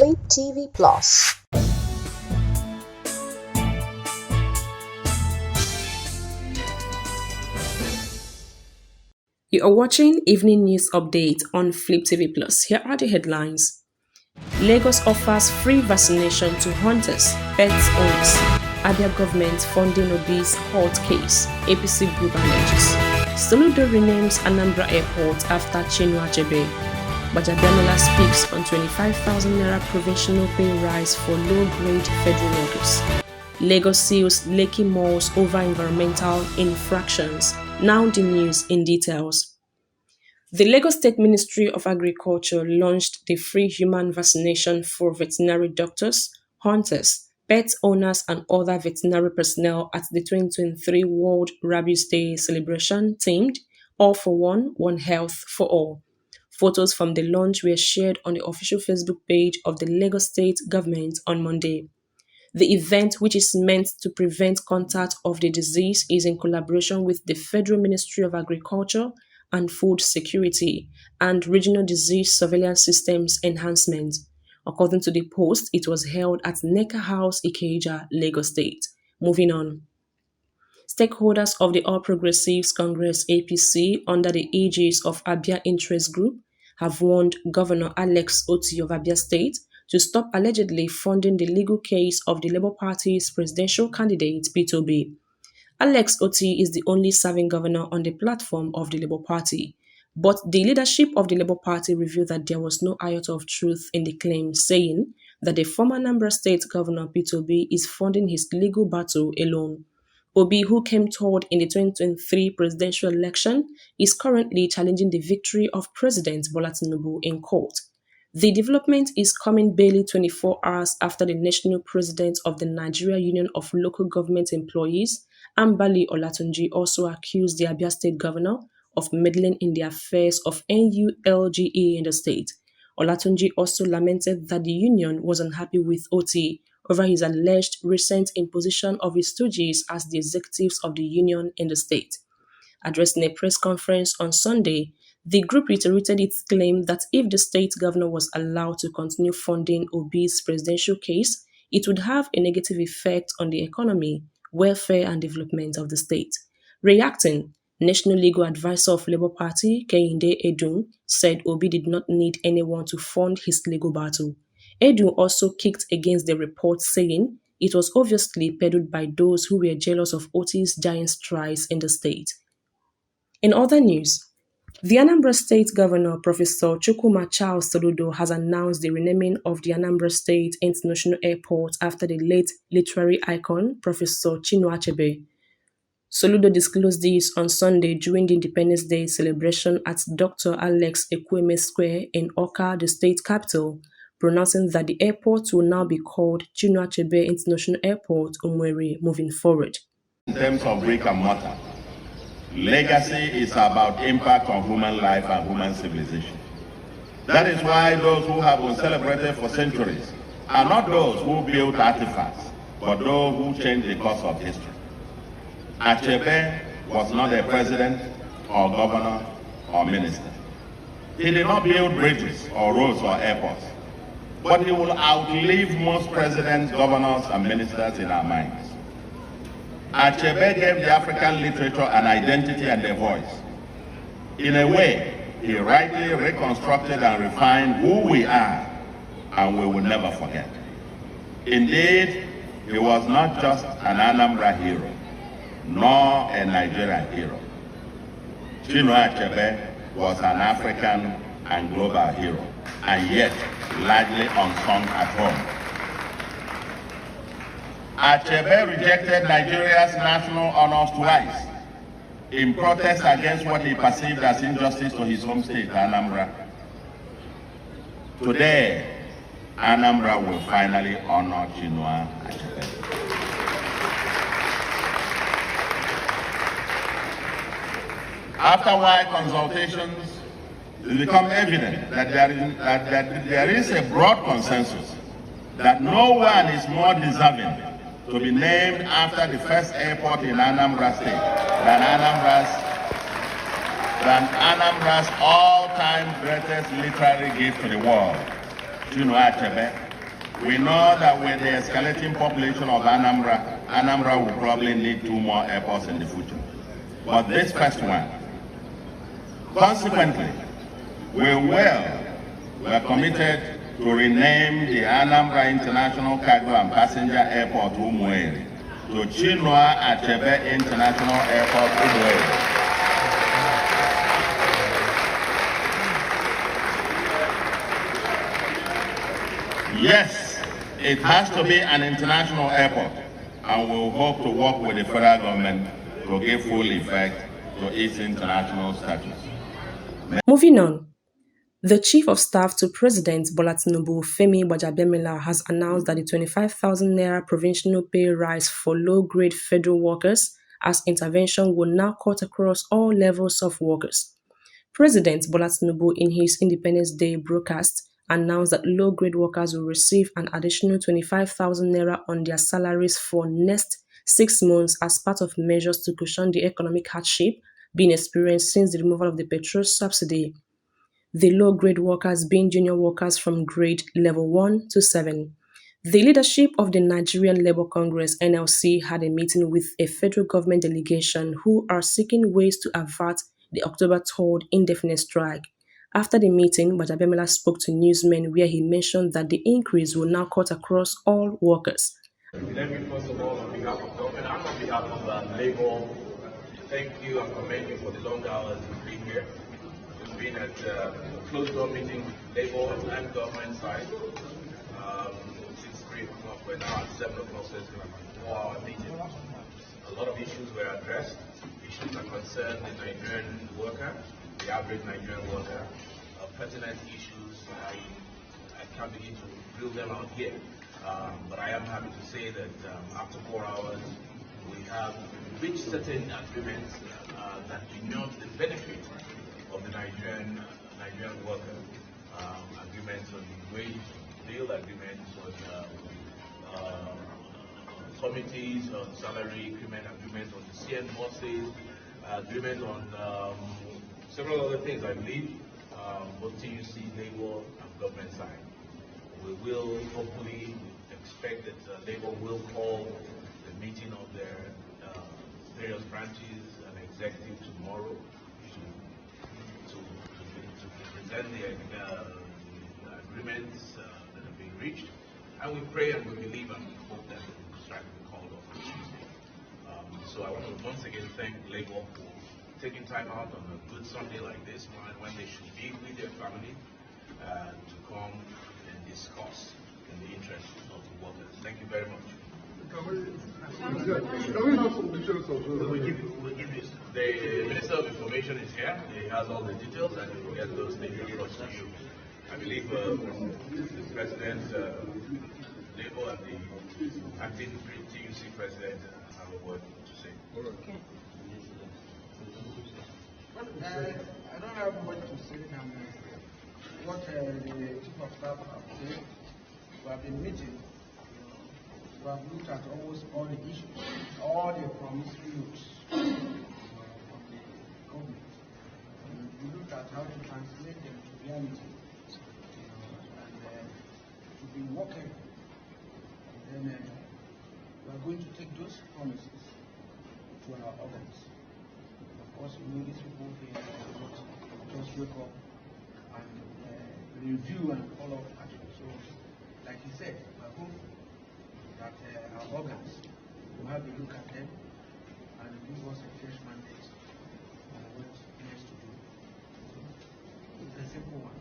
Flip TV Plus. You are watching Evening News Update on Flip TV Plus. Here are the headlines. Lagos offers free vaccination to hunters, pets owners. Abia government funding Obi'S court case. APC group Alleges. Soludo renames Anambra Airport after Chinua Achebe. Bajabanola speaks on 25,000 naira provincial pay rise for low-grade federal workers. Lagos seals Lekki malls over environmental infractions. Now the news in details. The Lagos State Ministry of Agriculture launched the free human vaccination for veterinary doctors, hunters, pet owners and other veterinary personnel at the 2023 World Rabies Day celebration themed All for One, One Health for All. Photos from the launch were shared on the official Facebook page of the Lagos State government on Monday. The event, which is meant to prevent contact of the disease, is in collaboration with the Federal Ministry of Agriculture and Food Security and Regional Disease Surveillance Systems Enhancement. According to the post, it was held at Necker House, Ikeja, Lagos State. Moving on. Stakeholders of the All Progressives Congress APC under the aegis of Abia Interest Group have warned Governor Alex Otti of Abia State to stop allegedly funding the legal case of the Labour Party's presidential candidate, Peter Obi. Alex Otti is the only serving governor on the platform of the Labour Party, but the leadership of the Labour Party revealed that there was no iota of truth in the claim, saying that the former Anambra State Governor Peter Obi is funding his legal battle alone. Obi, who came third in the 2023 presidential election, is currently challenging the victory of President Bola Tinubu in court. The development is coming barely 24 hours after the national president of the Nigerian Union of Local Government Employees, Ambali Olatunji, also accused the Abia State governor of meddling in the affairs of NULGE in the state. Olatunji also lamented that the union was unhappy with Otti over his alleged recent imposition of his stooges as the executives of the union in the state. Addressing a press conference on Sunday, the group reiterated its claim that if the state governor was allowed to continue funding Obi's presidential case, it would have a negative effect on the economy, welfare and development of the state. Reacting, National Legal Advisor of Labour Party, Kehinde Edun, said Obi did not need anyone to fund his legal battle. Edun also kicked against the report, saying it was obviously peddled by those who were jealous of Otti's giant strides in the state. In other news, the Anambra State Governor, Professor Chukwuma Charles Soludo, has announced the renaming of the Anambra State International Airport after the late literary icon, Professor Chinua Achebe. Soludo disclosed this on Sunday during the Independence Day celebration at Dr. Alex Ekwueme Square in Awka, the state capital, pronouncing that the airport will now be called Chinua Achebe International Airport, Umueri, moving forward. In terms of brick and mortar, legacy is about impact on human life and human civilization. That is why those who have been celebrated for centuries are not those who built artifacts, but those who changed the course of history. Achebe was not a president or governor or minister. He did not build bridges or roads or airports, but he will outlive most presidents, governors, and ministers in our minds. Achebe gave the African literature an identity and a voice. In a way, he rightly reconstructed and refined who we are, and we will never forget. Indeed, he was not just an Anambra hero, nor a Nigerian hero. Chinua Achebe was an African and global hero, and yet largely unsung at home. Achebe rejected Nigeria's national honors twice in protest against what he perceived as injustice to his home state, Anambra. Today, Anambra will finally honor Chinua Achebe. After wide consultations, it became evident that there is a broad consensus that no one is more deserving to be named after the first airport in Anambra State than Anambra's all-time greatest literary gift to the world, Chinua Achebe. We know that with the escalating population of Anambra will probably need 2 more airports in the future. But this first one, consequently, we are committed to rename the Anambra International Cargo and Passenger Airport Umueri to Chinua Achebe International Airport Umueri. Yes, it has to be an international airport, and we hope to work with the federal government to give full effect to its international status. Moving on, the Chief of Staff to President Bola Tinubu, Femi Gbajabiamila, has announced that the 25,000 naira provincial pay rise for low-grade federal workers as intervention will now cut across all levels of workers. President Bola Tinubu, in his Independence Day broadcast, announced that low-grade workers will receive an additional 25,000 naira on their salaries for next 6 months as part of measures to cushion the economic hardship being experienced since the removal of the petrol subsidy. The low-grade workers being junior workers from grade level 1 to 7. The leadership of the Nigerian Labour Congress (NLC) had a meeting with a federal government delegation who are seeking ways to avert the October 3rd indefinite strike. After the meeting, Gbajabiamila spoke to newsmen where he mentioned that the increase will now cut across all workers. Let me first of all, on behalf of government and on behalf of Labour, thank you and commend you for the long hours you've been here. We've been at closed door meetings with Labour and government side since 3 o'clock. We're now at 7 o'clock, so it's been a 4-hour meeting. A lot of issues were addressed. Issues that concern the Nigerian worker, the average Nigerian worker, pertinent issues. I can't begin to drill them out here. But I am happy to say that after 4 hours, we have reached certain agreements that denote the benefit of the Nigerian worker. Agreements on wage deal, agreements on committees, on salary increment, agreements on the CN bosses, agreement on several other things, I believe, both TUC, Labour, and government side. We will hopefully expect that Labour will call the meeting of their various branches and executive tomorrow to present the agreements that have been reached. And we pray and we believe and we hope that the strike will be called off on Tuesday. So I want to once again thank Labour for taking time out on a good Sunday like this, when they should be with their family, to come and discuss in the interest of the workers. Thank you very much. Can we have some details of we'll give you. The Minister of Information is here. He has all the details and he will get those things across to you. I believe the President, Labour, and the acting TUC President have a word to say. Okay. I don't have much to say than what the Chief of Staff have said. We have been meeting. We have looked at almost all the issues, all the promissory notes of the government. We looked at how to translate them to reality, and we've been working. And then we are going to take those promises to our organs. Of course, you know these people here just wake up and review and follow up action. So, like he said, I hope that our organs will have a look at them and give us a fresh mandate on what needs to do. It's a simple one.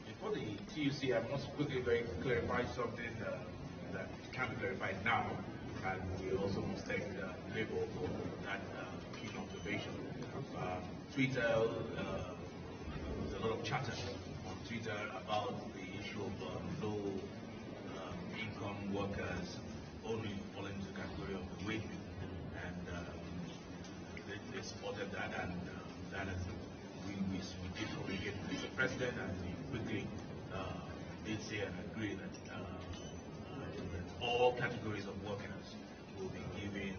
Before the TUC, I must quickly clarify something that can't be clarified now, and we also must thank Labour for that keen observation. Twitter, there's a lot of chatter on Twitter about the issue of low income workers only falling into the category of the wage, and they supported that, and that is we did communicate with the president, and we quickly did say and agree that all categories of workers will be given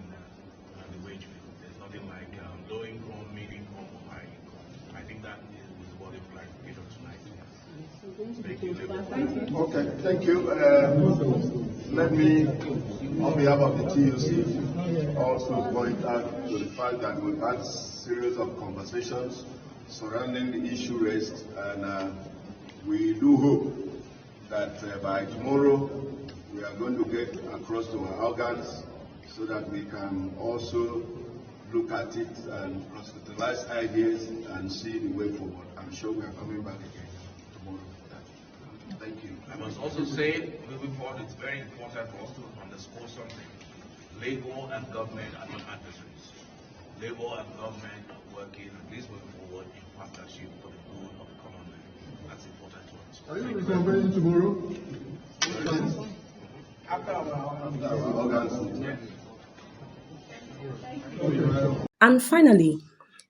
the wage bill. There's nothing like low income, mid income, or high income. I think that is what the clarification tonight. Make you live. Okay, thank you. Let me, on behalf of the TUC, also point out to the fact that we've had a series of conversations surrounding the issue raised, and we do hope that by tomorrow we are going to get across to our organs so that we can also look at it and proselytize ideas and see the way forward. I'm sure we are coming back again tomorrow for that. Thank you. I must also say, moving forward, it's very important for us to underscore something. Labour and government are not adversaries. Labour and government are working, at least moving forward, in partnership for the good of the common man. That's important to us. Are you reconvening tomorrow? After our Organs. And finally,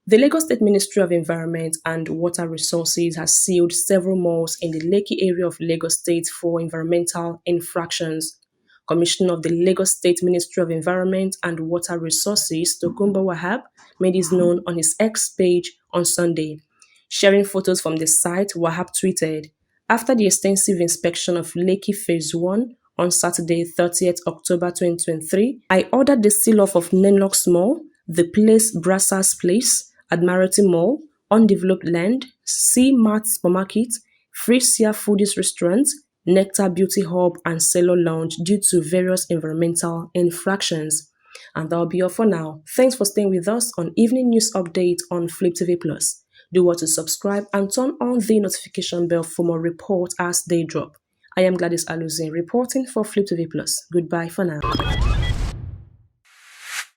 the Lagos State Ministry of Environment and Water Resources has sealed several malls in the Lekki area of Lagos State for environmental infractions. Commissioner of the Lagos State Ministry of Environment and Water Resources, Tokunbo Wahab, made this known on his X page on Sunday. Sharing photos from the site, Wahab tweeted, "After the extensive inspection of Lekki Phase 1 on Saturday, 30th October 2023, I ordered the seal-off of Nenlox Mall, The Place Brassers Place, Admiralty Mall, Undeveloped Land, C-Mart Supermarket, Frisia Foodies Restaurant, Nectar Beauty Hub and Cello Lounge due to various environmental infractions." And that'll be all for now. Thanks for staying with us on Evening News Update on Flip TV Plus. Do want to subscribe and turn on the notification bell for more reports as they drop. I am Gladys Aluzin reporting for Flip TV Plus. Goodbye for now.